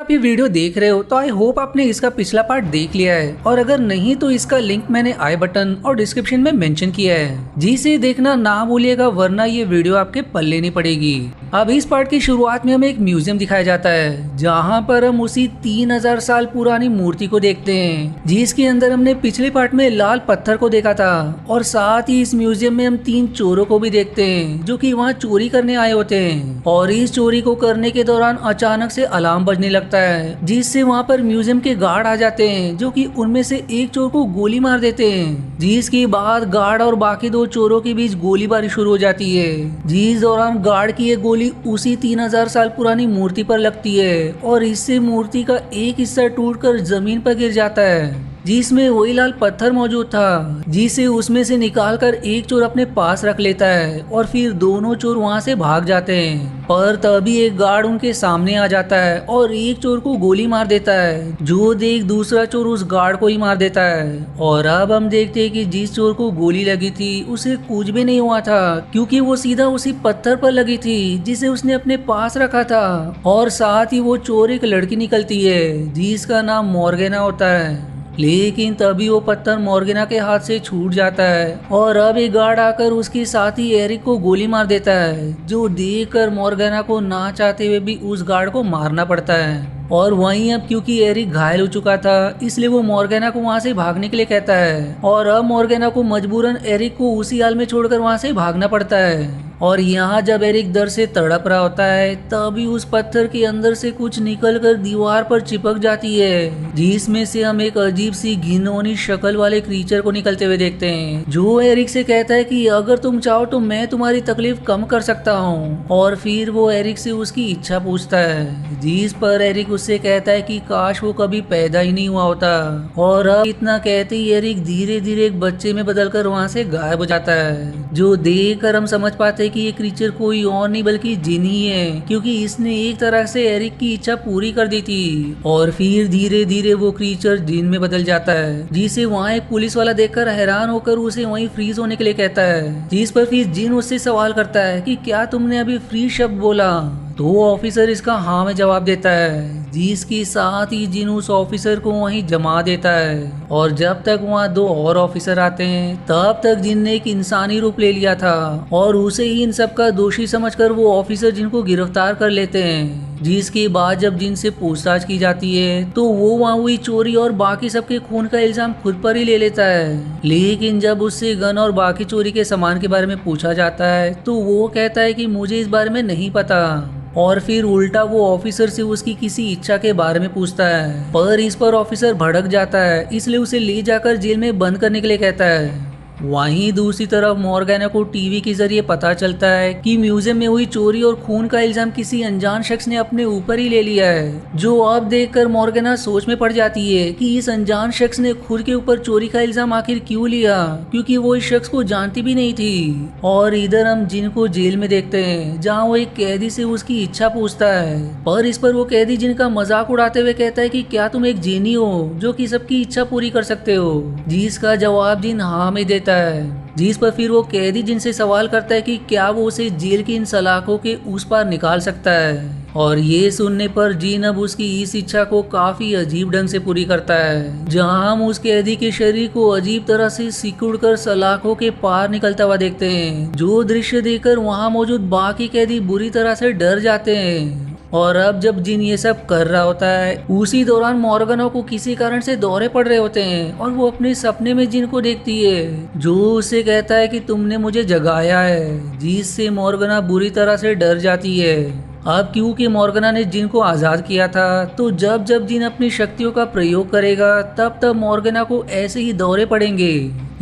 आप ये वीडियो देख रहे हो तो आई होप आपने इसका पिछला पार्ट देख लिया है, और अगर नहीं तो इसका लिंक मैंने आई बटन और डिस्क्रिप्शन में मेंशन किया है, जिसे देखना ना भूलिएगा, वरना ये वीडियो आपके पल्ले नहीं पड़ेगी। अब इस पार्ट की शुरुआत में हमें एक म्यूजियम दिखाया जाता है, जहाँ पर हम उसी 3000 साल पुरानी मूर्ति को देखते हैं, जिसके अंदर हमने पिछले पार्ट में लाल पत्थर को देखा था। और साथ ही इस म्यूजियम में हम 3 चोरों को भी देखते हैं, जो कि वहाँ चोरी करने आए होते हैं। और इस चोरी को करने के दौरान अचानक से अलार्म बजने लगता है, जिससे वहाँ पर म्यूजियम के गार्ड आ जाते हैं, जो कि उनमें से एक चोर को गोली मार देते हैं। जिसके बाद गार्ड और बाकी 2 चोरों के बीच गोलीबारी शुरू हो जाती है, जिस दौरान गार्ड की एक गोली उसी 3000 साल पुरानी मूर्ति पर लगती है, और इससे मूर्ति का एक हिस्सा टूटकर जमीन पर गिर जाता है, जिसमें वही लाल पत्थर मौजूद था, जिसे उसमें से निकालकर एक चोर अपने पास रख लेता है। और फिर दोनों चोर वहां से भाग जाते हैं, पर तभी एक गार्ड उनके सामने आ जाता है और एक चोर को गोली मार देता है, जो देख दूसरा चोर उस गार्ड को ही मार देता है। और अब हम देखते हैं कि जिस चोर को गोली लगी थी उसे कुछ भी नहीं हुआ था, क्योंकि वो सीधा उसी पत्थर पर लगी थी जिसे उसने अपने पास रखा था। और साथ ही वो चोर एक लड़की निकलती है, जिसका नाम मॉर्गेना होता है। लेकिन तभी वो पत्थर मॉर्गेना के हाथ से छूट जाता है, और अब एक गार्ड आकर उसके साथी एरिक को गोली मार देता है, जो देखकर मॉर्गेना को ना चाहते हुए भी उस गार्ड को मारना पड़ता है। और वहीं अब क्योंकि एरिक घायल हो चुका था, इसलिए वो मॉर्गेना को वहां से भागने के लिए कहता है। और अब मॉर्गेना को मजबूरन एरिक को उसी हाल में छोड़कर वहां से भागना पड़ता है। और यहाँ जब एरिक डर से तड़प रहा होता है, तभी उस पत्थर के अंदर से कुछ निकलकर दीवार पर चिपक जाती है, जिसमें से हम एक अजीब सी घिनौनी शक्ल वाले क्रीचर को निकलते हुए देखते हैं, जो एरिक से कहता है कि अगर तुम चाहो तो मैं तुम्हारी तकलीफ कम कर सकता हूँ। और फिर वो एरिक से उसकी इच्छा पूछता है, जिस पर एरिक उससे कहता है कि काश वो कभी पैदा ही नहीं हुआ होता। और अब इतना कहते ही एरिक धीरे धीरे एक बच्चे में बदलकर वहाँ से गायब हो जाता है, जो देख कर हम समझ पाते कि ये क्रीचर कोई और नहीं बल्कि जिन ही है, क्योंकि इसने एक तरह से एरिक की इच्छा पूरी कर दी थी। और फिर धीरे धीरे वो क्रीचर जिन में बदल जाता है, जिसे वहाँ एक पुलिस वाला देखकर हैरान होकर उसे वहीं फ्रीज होने के लिए कहता है। जिस पर फिर जिन उससे सवाल करता है कि क्या तुमने अभी फ्री शब्द बोला, तो ऑफिसर इसका हाँ में जवाब देता है, जिसके साथ ही जिन उस ऑफिसर को वहीं जमा देता है। और जब तक वहाँ 2 और ऑफिसर आते हैं, तब तक जिन ने एक इंसानी रूप ले लिया था, और उसे ही इन सब का दोषी समझकर वो ऑफिसर जिन को गिरफ्तार कर लेते हैं। जिसके बाद जब जिन से पूछताछ की जाती है, तो वो वहाँ हुई चोरी और बाकी सबके खून का इल्जाम खुद पर ही ले लेता है। लेकिन जब उससे गन और बाकी चोरी के सामान के बारे में पूछा जाता है, तो वो कहता है कि मुझे इस बारे में नहीं पता। और फिर उल्टा वो ऑफिसर से उसकी किसी इच्छा के बारे में पूछता है, पर इस पर ऑफिसर भड़क जाता है, इसलिए उसे ले जाकर जेल में बंद करने के लिए कहता है। वहीं दूसरी तरफ मॉर्गेना को टीवी के जरिए पता चलता है कि म्यूजियम में हुई चोरी और खून का इल्जाम किसी अनजान शख्स ने अपने ऊपर ही ले लिया है, जो अब देखकर मॉर्गेना सोच में पड़ जाती है कि इस अनजान शख्स ने खुद के ऊपर चोरी का इल्जाम आखिर क्यों लिया, क्योंकि वो इस शख्स को जानती भी नहीं थी। और इधर हम जिन को जेल में देखते हैं, जहाँ वो एक कैदी से उसकी इच्छा पूछता है, पर इस पर वो कैदी जिन का मजाक उड़ाते हुए कहता है कि क्या तुम एक जीनी हो जो कि सबकी इच्छा पूरी कर सकते हो, जिसका जवाब जिन हाँ में देता है। जिस पर फिर वो कैदी जिनसे सवाल करता है कि क्या वो उसे जेल की इन सलाखों के उस पार निकाल सकता है। और ये सुनने पर जीन अब उसकी इस इच्छा को काफी अजीब ढंग से पूरी करता है, जहां हम उस कैदी के शरीर को अजीब तरह से सिकुड़कर सलाखों के पार निकलता हुआ देखते हैं, जो दृश्य देखकर वहां मौजूद बाकी कैदी बुरी तरह से डर जाते हैं। और अब जब जिन ये सब कर रहा होता है, उसी दौरान मॉर्गेना को किसी कारण से दौरे पड़ रहे होते हैं, और वो अपने सपने में जिन को देखती है, जो उसे कहता है कि तुमने मुझे जगाया है, जिससे मॉर्गेना बुरी तरह से डर जाती है। अब क्योंकि मॉर्गेना ने जिन को आजाद किया था, तो जब जब जिन अपनी शक्तियों का प्रयोग करेगा, तब तब मॉर्गेना को ऐसे ही दौरे पड़ेंगे।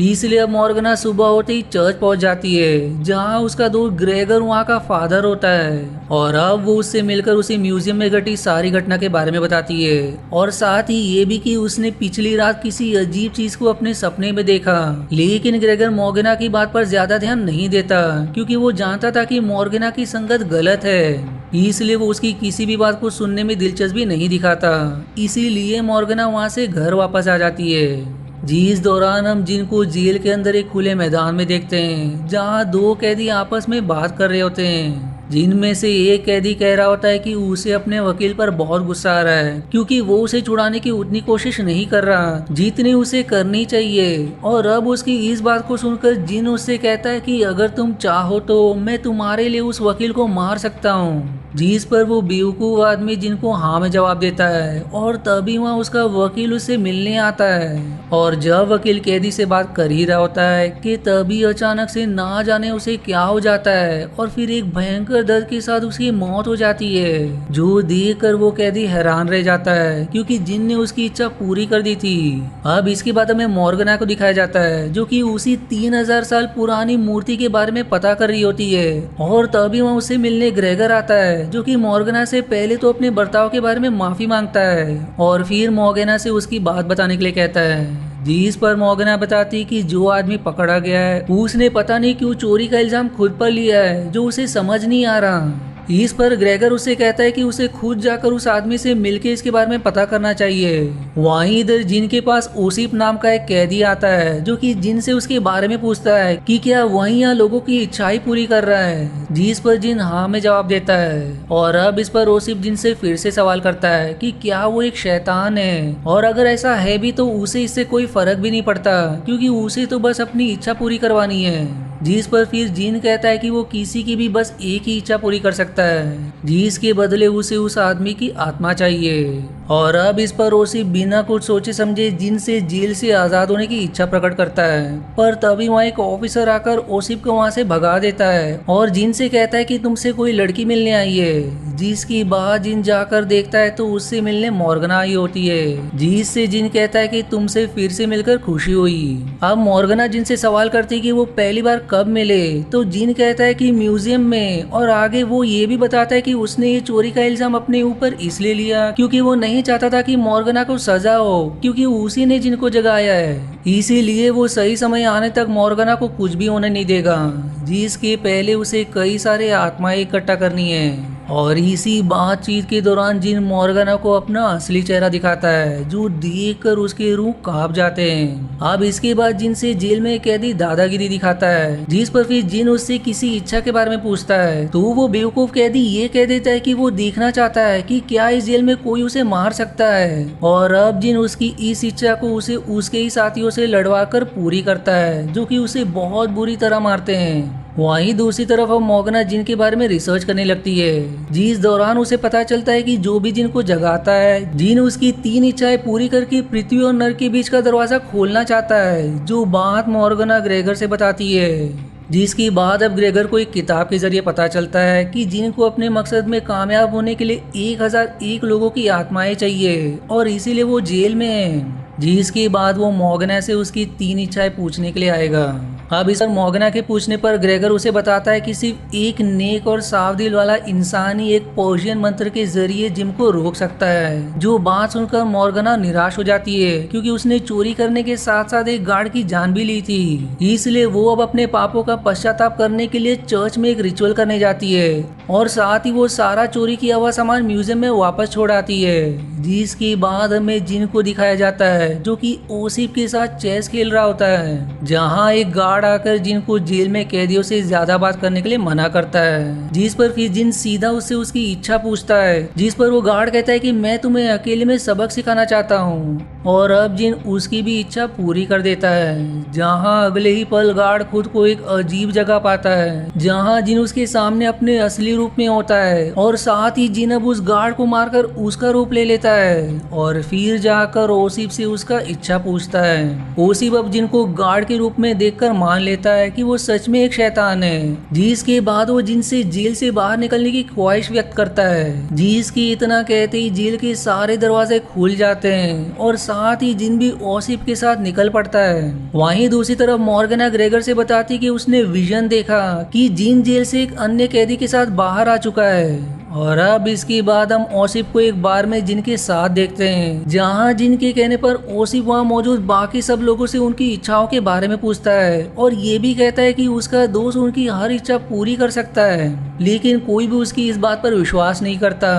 इसलिए अब मॉर्गेना सुबह होते ही चर्च पहुंच जाती है, जहां उसका दोस्त ग्रेगर वहां का फादर होता है। और अब वो उससे मिलकर उसे म्यूजियम में घटी सारी घटना के बारे में बताती है, और साथ ही ये भी कि उसने पिछली रात किसी अजीब चीज को अपने सपने में देखा। लेकिन ग्रेगर मॉर्गेना की बात पर ज्यादा ध्यान नहीं देता, क्योंकि वो जानता था कि मॉर्गेना की संगत गलत है, इसलिए वो उसकी किसी भी बात को सुनने में दिलचस्पी नहीं दिखाता। इसीलिए मॉर्गेना वहां से घर वापस आ जाती है, जिस दौरान हम जिन को जेल के अंदर एक खुले मैदान में देखते हैं, जहां 2 कैदी आपस में बात कर रहे होते हैं। जिनमें से एक कैदी कह रहा होता है कि उसे अपने वकील पर बहुत गुस्सा आ रहा है क्योंकि वो उसे छुड़ाने की उतनी कोशिश नहीं कर रहा जितनी उसे करनी चाहिए। और अब उसकी इस बात को सुनकर जिन उससे कहता है कि अगर तुम चाहो तो मैं तुम्हारे लिए उस वकील को मार सकता हूँ। जिस पर वो बेवकूफ आदमी जिनको हाँ में जवाब देता है और तभी वहाँ उसका वकील उससे मिलने आता है। और जब वकील कैदी से बात कर ही रहा होता है कि तभी अचानक से ना जाने उसे क्या हो जाता है और फिर एक भयंकर दर्द के साथ उसकी मौत हो जाती है, जो देख कर वो कैदी हैरान रह जाता है क्योंकि जिन ने उसकी इच्छा पूरी कर दी थी। अब इसके बाद हमें मॉर्गना को दिखाया जाता है जो कि उसी 3000 साल पुरानी मूर्ति के बारे में पता कर रही होती है। और तभी वहाँ उससे मिलने ग्रेगर आता है जो कि मॉर्गना से पहले तो अपने बर्ताव के बारे में माफी मांगता है और फिर मॉर्गना से उसकी बात बताने के लिए कहता है। जिस पर मॉर्गना बताती कि जो आदमी पकड़ा गया है उसने पता नहीं क्यों चोरी का इल्जाम खुद पर लिया है जो उसे समझ नहीं आ रहा। इस पर ग्रेगर उसे कहता है कि उसे खुद जाकर उस आदमी से मिलकर इसके बारे में पता करना चाहिए। वहीं इधर जिन के पास ओसिप नाम का एक कैदी आता है जो कि जिन से उसके बारे में पूछता है कि क्या वही यहाँ लोगों की इच्छाएं पूरी कर रहा है, जिस पर जिन हाँ में जवाब देता है। और अब इस पर ओसिप जिन से फिर से सवाल करता है कि क्या वो एक शैतान है और अगर ऐसा है भी तो उसे इससे कोई फर्क भी नहीं पड़ता क्योंकि उसे तो बस अपनी इच्छा पूरी करवानी है। जिस पर फिर जिन कहता है कि वो किसी की भी बस एक ही इच्छा पूरी कर सकता है जिसके बदले उसे उस आदमी की आत्मा चाहिए। और अब इस पर ओसिप बिना कुछ सोचे समझे जिन से जेल से आजाद होने की इच्छा प्रकट करता है, पर तभी वहाँ एक ऑफिसर आकर ओसिप को वहाँ से भगा देता है और जिन से कहता है कि तुमसे कोई लड़की मिलने आई है। जिसकी बाद जिन जाकर देखता है तो उससे मिलने मॉर्गना आई होती है, जिससे जिन कहता है कि तुमसे फिर से मिलकर खुशी हुई। अब मॉर्गना जिन से सवाल करती है कि वो पहली बार कब मिले, तो जिन कहता है कि म्यूजियम में। और आगे वो ये भी बताता है कि उसने ये चोरी का इल्जाम अपने ऊपर इसलिए लिया क्योंकि वो नहीं चाहता था कि मॉर्गना को सजा हो क्योंकि उसी ने जिनको जगाया है। इसीलिए वो सही समय आने तक मॉर्गना को कुछ भी होने नहीं देगा, जिसके पहले उसे कई सारे आत्माएं इकट्ठा करनी है। और इसी बातचीत के दौरान जिन मॉर्गना को अपना असली चेहरा दिखाता है जो देखकर उसके रूह कांप जाते हैं। अब इसके बाद जिन से जेल में कैदी दादागिरी दिखाता है, जिस पर फिर जिन उससे किसी इच्छा के बारे में पूछता है तो वो बेवकूफ कैदी ये कह देता है कि वो देखना चाहता है कि क्या इस जेल में कोई उसे मार सकता है। और अब जिन उसकी इस इच्छा को उसे उसके ही साथियों से लड़वा कर पूरी करता है जो कि उसे बहुत बुरी तरह मारते हैं। वहीं दूसरी तरफ अब मॉर्गना जिन के बारे में रिसर्च करने लगती है, जिस दौरान उसे पता चलता है कि जो भी जिन को जगाता है जिन उसकी 3 इच्छाएं पूरी करके पृथ्वी और नर के बीच का दरवाजा खोलना चाहता है, जो बात मॉर्गना ग्रेगर से बताती है। जिसकी बाद अब ग्रेगर को एक किताब के जरिए पता चलता है कि जिन को अपने मकसद में कामयाब होने के लिए 1001 लोगों की आत्माएं चाहिए और इसीलिए वो जेल में है। जिसके बाद वो मॉर्गना से उसकी 3 इच्छाएं पूछने के लिए आएगा। अब इस पर मॉर्गना के पूछने पर ग्रेगर उसे बताता है कि सिर्फ एक नेक और साफ दिल वाला इंसान ही एक पर्शियन मंत्र के जरिए जिम को रोक सकता है। जो बात सुनकर मॉर्गना निराश हो जाती है क्योंकि उसने चोरी करने के साथ साथ एक गार्ड की जान भी ली थी। इसलिए वो अब अपने पापों का पश्चाताप करने के लिए चर्च में एक रिचुअल करने जाती है और साथ ही वो सारा चोरी किया हुआ सामान म्यूजियम में वापस छोड़ आती है। जिसके बाद हमें जिन को दिखाया जाता है जो कि ओसिप के साथ चेस खेल रहा होता है, जहां एक गार्ड आकर जिन को जेल में कैदियों से ज्यादा बात करने के लिए मना करता है। जिस पर फिर जिन सीधा उससे उसकी इच्छा पूछता है, जिस पर वो गार्ड कहता है कि मैं तुम्हें अकेले में सबक सिखाना चाहता हूँ। और अब जिन उसकी भी इच्छा पूरी कर देता है, जहां अगले ही पल गार्ड खुद को एक अजीब जगह पाता है जहां जिन उसके सामने अपने असली रूप में होता है और साथ ही जिन अब उस गार्ड को मारकर उसका रूप ले लेता है और फिर जाकर ओसिप से उसका इच्छा पूछता है। ओसिप अब जिन को गार्ड के रूप में देखकर मान लेता है कि वो सच में एक शैतान है, जिसके बाद वो जिन से जेल से बाहर निकलने की ख्वाहिश व्यक्त करता है। जिसकी इतना कहते ही जेल के सारे दरवाजे खुल जाते हैं और साथ ही जिन भी ओसिप के साथ निकल पड़ता है। वहीं दूसरी तरफ मॉर्गना ग्रेगर से बताती कि उसने विजन देखा कि जिन जेल से एक अन्य कैदी के साथ बाहर आ चुका है और अब इसके बाद हम ओसिफ को एक बार में जिन के साथ देखते हैं, जहाँ जिन के कहने पर ओसिफ वहाँ मौजूद बाकी सब लोगों से उनकी इच्छाओं के बारे में पूछता है और ये भी कहता है कि उसका दोस्त उनकी हर इच्छा पूरी कर सकता है, लेकिन कोई भी उसकी इस बात पर विश्वास नहीं करता,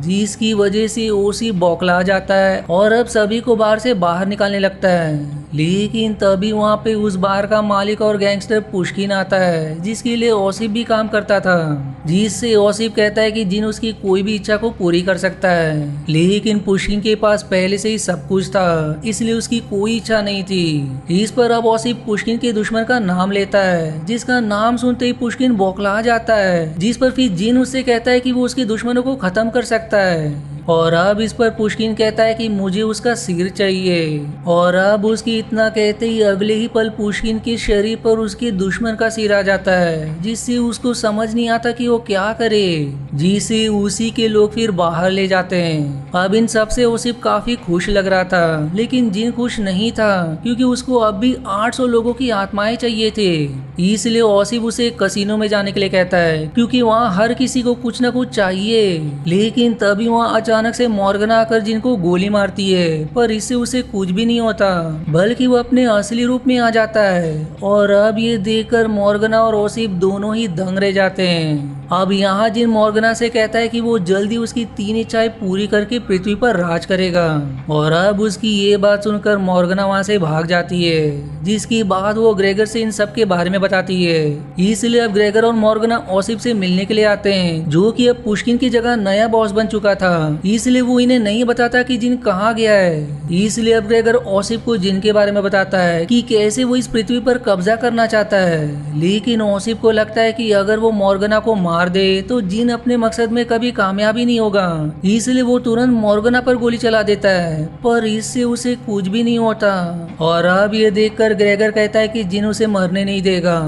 जिसकी वजह से ओसिफ बौखला जाता है और अब सभी को बार से बाहर निकालने लगता है। लेकिन तभी वहाँ पे उस बार का मालिक और गैंगस्टर पुष्किन आता है, जिसके लिए ओसिफ भी काम करता था, जिससे ओसिफ कहता है कि जिन उसकी कोई भी इच्छा को पूरी कर सकता है, लेकिन पुष्किन के पास पहले से ही सब कुछ था, इसलिए उसकी कोई इच्छा नहीं थी। इस पर अब ओसिफ पुष्किन के दुश्मन का नाम लेता है, जिसका नाम सुनते ही पुष्किन बौखला जाता है, जिस पर फिर जिन उससे कहता है कि वो उसके दुश्मनों को खत्म कर सकता है। और अब इस पर पुष्किन कहता है कि मुझे उसका सिर चाहिए, और अब उसकी इतना कहते ही अगले ही पल पुष्किन के शरीर पर उसके दुश्मन का सिर आ जाता है, जिससे उसको समझ नहीं आता कि वो क्या करे, जिसे उसी के लोग फिर बाहर ले जाते हैं। अब इन सब से ओसिफ काफी खुश लग रहा था, लेकिन जिन खुश नहीं था, क्योंकि उसको अब भी 800 लोगों की आत्माएं चाहिए थे। इसलिए ओसिफ उसे कसिनो में जाने के लिए कहता है, क्योंकि वहाँ हर किसी को कुछ न कुछ चाहिए। लेकिन तभी वहाँ अचानक से मॉर्गन आकर जिनको गोली मारती है, पर इससे उसे कुछ भी नहीं होता, बल्कि वो अपने असली रूप में आ जाता है। और अब ये देखकर मॉर्गना और ओसिफ दोनों ही दंग रह जाते हैं। अब यहाँ जिन मॉर्गना से कहता है कि वो जल्दी उसकी 3 इच्छाएं पूरी करके पृथ्वी पर राज करेगा, और अब उसकी ये बात सुनकर मॉर्गना वहाँ से भाग जाती है, जिसकी बाद वो ग्रेगर से इन सब के बारे में बताती है। इसलिए अब ग्रेगर और मॉर्गना ओसिफ से मिलने के लिए आते हैं, जो कि अब पुष्किन की जगह नया बॉस बन चुका था, इसलिए वो इन्हें नहीं बताता कि जिन कहाँ गया है। इसलिए अब ग्रेगर ओसिफ को जिन के बारे में बताता है कि कैसे वो इस पृथ्वी पर कब्जा करना चाहता है, लेकिन ओसिफ को लगता है कि अगर वो मॉर्गना को मार दे तो जिन अपने मकसद में कभी कामयाबी नहीं होगा, इसलिए वो तुरंत मॉर्गना पर गोली चला देता है, पर इससे उसे कुछ भी नहीं होता। और अब ये देखकर ग्रेगर कहता है कि जिन उसे मरने नहीं देगा,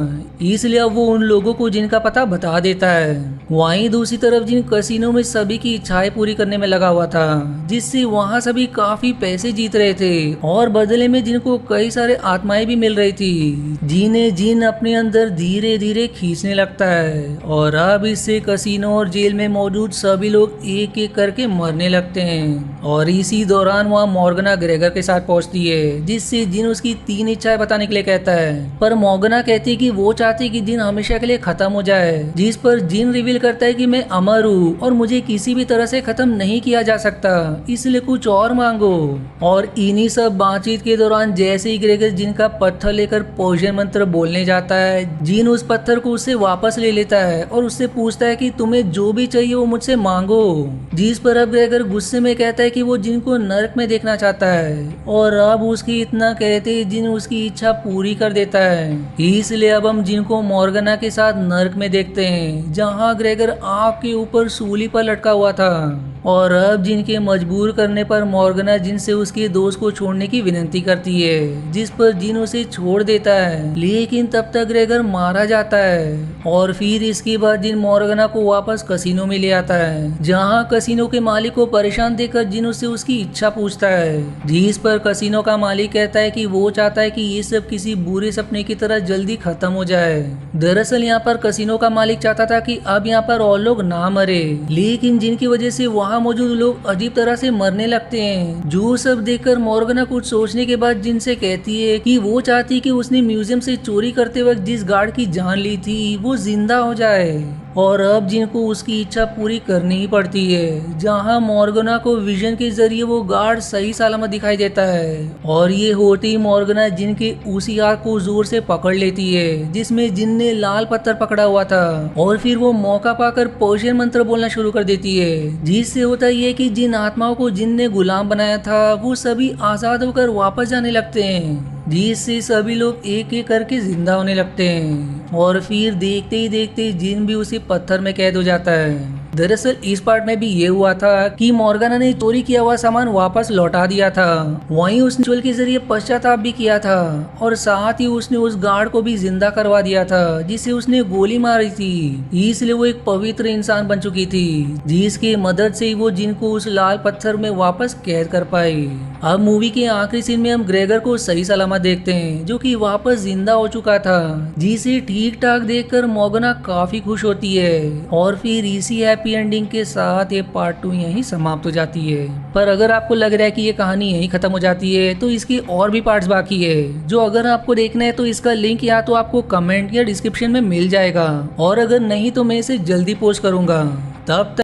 इसलिए अब वो उन लोगों को जिनका पता बता देता है। वहीं दूसरी तरफ जिन कसिनो में सभी की इच्छाएं पूरी करने में लगा हुआ था, जिससे वहां सभी काफी पैसे जीत रहे थे, और बदले में जिनको कई सारे आत्माएं भी मिल रही थी, जिन्हें जिन अपने अंदर धीरे धीरे खींचने लगता है। और अब इससे कसिनो और जेल में मौजूद सभी लोग एक एक करके मरने लगते हैं। और इसी दौरान वहाँ मॉर्गना ग्रेगर के साथ पहुंचती है, जिससे जिन उसकी 3 इच्छाएं बताने के लिए कहता है, पर मॉर्गना कहती है कि वो चाहती कि जिन हमेशा के लिए खत्म हो जाए, जिस पर जिन रिवील करता है कि मैं अमर हूँ और मुझे किसी भी तरह से खत्म नहीं किया जा सकता, इसलिए कुछ और मांगो। और इन्हीं सब बातचीत के दौरान जैसे ही ग्रेगर जिन का पत्थर लेकर पोषण मंत्र बोलने जाता है, जिन उस पत्थर को उससे वापस ले लेता है और उससे पूछता है कि तुम्हें जो भी चाहिए वो मुझसे मांगो, जिस पर अब ग्रेगर गुस्से में कहता है कि वो जिन को नर्क में देखना चाहता है, और अब उसकी इतना कहते ही जिन उसकी इच्छा पूरी कर देता है। इसलिए अब हम जिन को मॉर्गना के साथ नर्क में देखते हैं, जहाँ ग्रेगर आग के ऊपर सूली पर लटका हुआ था। और अब जिनके मजबूर करने पर मॉर्गना जिन से उसके दोस्त को छोड़ने की विनती करती है, जिस पर जिन उसे छोड़ देता है, लेकिन तब तक ग्रेगर मारा जाता है। और फिर इसके बाद जिन मॉर्गना को वापस कसिनो में ले आता है, जहां कसिनो के मालिक को परेशान देखकर जिन उससे उसकी इच्छा पूछता है, जिस पर कसिनो का मालिक कहता है कि वो चाहता है कि ये सब किसी बुरे सपने की तरह जल्दी खत्म हो जाए। दरअसल यहाँ पर कसिनो का मालिक चाहता था कि अब यहाँ पर और लोग ना मरे, लेकिन जिनकी वजह से वहाँ मौजूद लोग अजीब तरह से मरने लगते हैं। जो सब देखकर मॉर्गना कुछ सोचने के बाद जिनसे कहती है कि वो चाहती कि उसने म्यूजियम से चोरी करते वक्त जिस गार्ड की जान ली थी वो जिंदा हो जाए। और अब जिनको उसकी इच्छा पूरी करनी ही पड़ती है, जहां मॉर्गना को विजन के जरिए वो गार्ड सही सलामत दिखाई देता है। और ये होते ही मॉर्गना जिन के उसी आग को जोर से पकड़ लेती है जिसमें जिन ने लाल पत्थर पकड़ा हुआ था, और फिर वो मौका पाकर पोषण मंत्र बोलना शुरू कर देती है, जिससे होता ये कि जिन आत्माओं को जिन ने गुलाम बनाया था वो सभी आजाद होकर वापस जाने लगते हैं, जिससे सभी लोग एक एक करके जिंदा होने लगते हैं। और फिर देखते ही देखते जिन भी उसी पत्थर में कैद हो जाता है। दरअसल इस पार्ट में भी ये हुआ था कि मॉर्गना ने चोरी किया हुआ सामान वापस लौटा दिया था, वहीं उसने रिचुअल के जरिए पश्चाताप भी किया था, और साथ ही उसने उस गार्ड को भी जिंदा करवा दिया था जिसे उसने गोली मारी थी। इसलिए वो एक पवित्र इंसान बन चुकी थी, जिसकी मदद से ही वो जिनको उस लाल पत्थर में वापस कैद कर पाई। अब मूवी के आखिरी सीन में हम ग्रेगर को सही सलामत देखते हैं, जो कि वापस जिंदा हो चुका था, जिसे ठीक ठीक ठाक देखकर मोगना काफी खुश होती है और फिर इसी हैप्पी एंडिंग के साथ ये पार्ट 2 यहीं समाप्त हो जाती है। पर अगर आपको लग रहा है कि ये कहानी यहीं खत्म हो जाती है तो इसकी और भी पार्ट्स बाकी है, जो अगर आपको देखना है तो इसका लिंक या तो आपको कमेंट या डिस्क्रिप्शन में मिल जाएगा, और अगर नहीं तो मैं इसे जल्दी पोस्ट करूंगा। तब तक